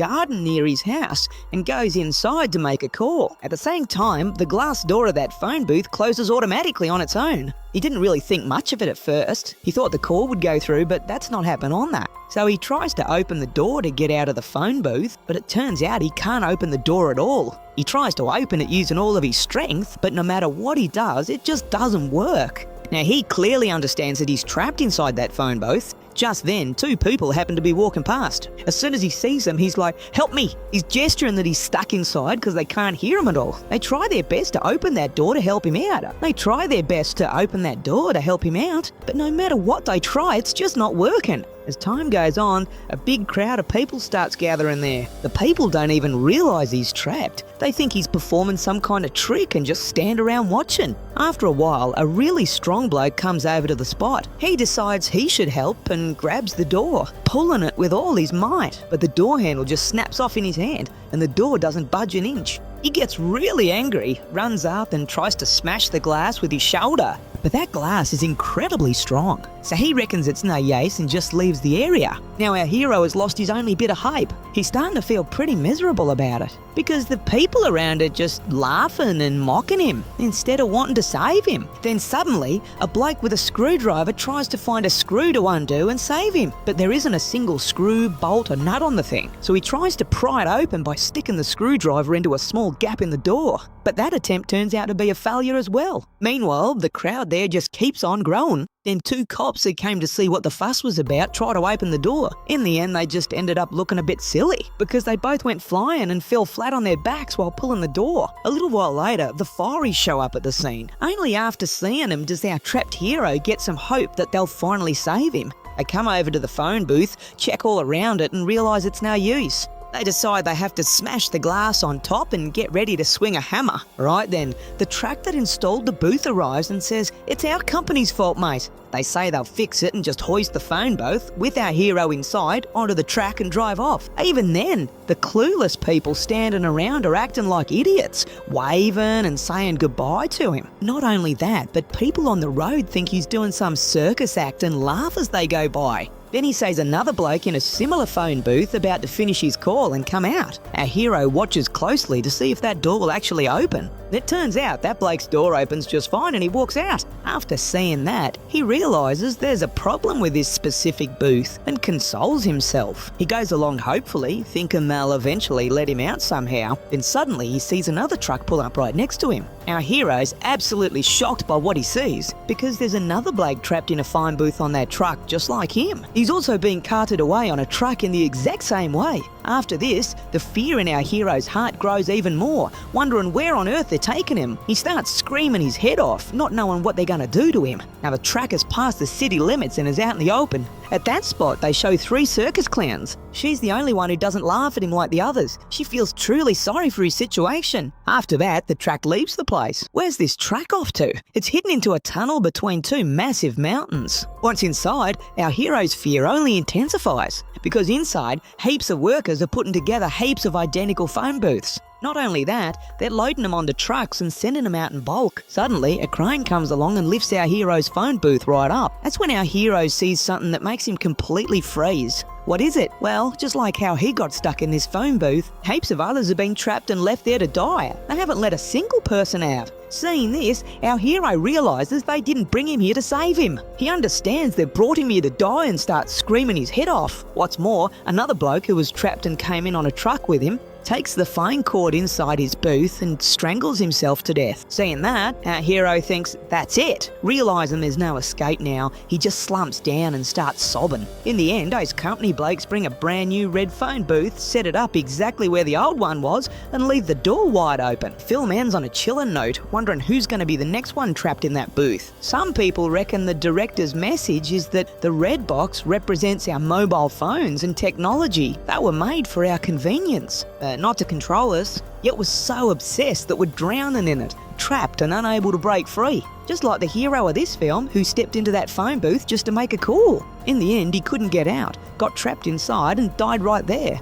garden near his house and goes inside to make a call. At the same time, the glass door of that phone booth closes automatically on its own. He didn't really think much of it at first. He thought the call would go through, but that's not happened on that. So he tries to open the door to get out of the phone booth, but it turns out he can't open the door at all. He tries to open it using all of his strength, but no matter what he does, it just doesn't work. Now, he clearly understands that he's trapped inside that phone booth. Just then, two people happen to be walking past. As soon as he sees them, he's like, "Help me!" He's gesturing that he's stuck inside because they can't hear him at all. They try their best to open that door to help him out. But no matter what they try, it's just not working. As time goes on, a big crowd of people starts gathering there. The people don't even realise he's trapped. They think he's performing some kind of trick and just stand around watching. After a while, a really strong bloke comes over to the spot. He decides he should help and grabs the door, pulling it with all his might. But the door handle just snaps off in his hand and the door doesn't budge an inch. He gets really angry, runs up and tries to smash the glass with his shoulder. But that glass is incredibly strong, so he reckons it's no use and just leaves the area. Now our hero has lost his only bit of hope. He's starting to feel pretty miserable about it, because the people around are just laughing and mocking him instead of wanting to save him. Then suddenly, a bloke with a screwdriver tries to find a screw to undo and save him, but there isn't a single screw, bolt or nut on the thing. So he tries to pry it open by sticking the screwdriver into a small gap in the door. But that attempt turns out to be a failure as well. Meanwhile, the crowd there just keeps on growing. Then two cops who came to see what the fuss was about try to open the door. In the end, they just ended up looking a bit silly because they both went flying and fell flat on their backs while pulling the door. A little while later, the fireys show up at the scene. Only after seeing him does our trapped hero get some hope that they'll finally save him. They come over to the phone booth, check all around it and realise it's no use. They decide they have to smash the glass on top and get ready to swing a hammer. Right then, the truck that installed the booth arrives and says, "It's our company's fault, mate." They say they'll fix it and just hoist the phone booth with our hero inside onto the track and drive off. Even then, the clueless people standing around are acting like idiots, waving and saying goodbye to him. Not only that, but people on the road think he's doing some circus act and laugh as they go by. Then he sees another bloke in a similar phone booth about to finish his call and come out. Our hero watches closely to see if that door will actually open. It turns out that bloke's door opens just fine and he walks out. After seeing that, he realises there's a problem with this specific booth and consoles himself. He goes along hopefully, thinking they'll eventually let him out somehow. Then suddenly he sees another truck pull up right next to him. Our hero's absolutely shocked by what he sees because there's another bloke trapped in a phone booth on that truck just like him. He's also being carted away on a truck in the exact same way. After this, the fear in our hero's heart grows even more, wondering where on earth they're taking him. He starts screaming his head off, not knowing what they're going to do to him. Now the truck has passed the city limits and is out in the open. At that spot, they show 3 circus clowns. She's the only one who doesn't laugh at him like the others. She feels truly sorry for his situation. After that, the truck leaves the place. Where's this truck off to? It's hidden into a tunnel between 2 massive mountains. Once inside, our hero's fear only intensifies, because inside, heaps of workers are putting together heaps of identical phone booths. Not only that, they're loading them onto trucks and sending them out in bulk. Suddenly, a crane comes along and lifts our hero's phone booth right up. That's when our hero sees something that makes him completely freeze. What is it? Well, just like how he got stuck in this phone booth, heaps of others have been trapped and left there to die. They haven't let a single person out. Seeing this, our hero realises they didn't bring him here to save him. He understands they've brought him here to die and starts screaming his head off. What's more, another bloke who was trapped and came in on a truck with him takes the phone cord inside his booth and strangles himself to death. Seeing that, our hero thinks that's it. Realising there's no escape now, he just slumps down and starts sobbing. In the end, those company blokes bring a brand new red phone booth, set it up exactly where the old one was, and leave the door wide open. Film ends on a chilling note, wondering who's going to be the next one trapped in that booth. Some people reckon the director's message is that the red box represents our mobile phones and technology that were made for our convenience. Not to control us, yet was so obsessed that we're drowning in it, trapped and unable to break free. Just like the hero of this film who stepped into that phone booth just to make a call. In the end, he couldn't get out, got trapped inside and died right there.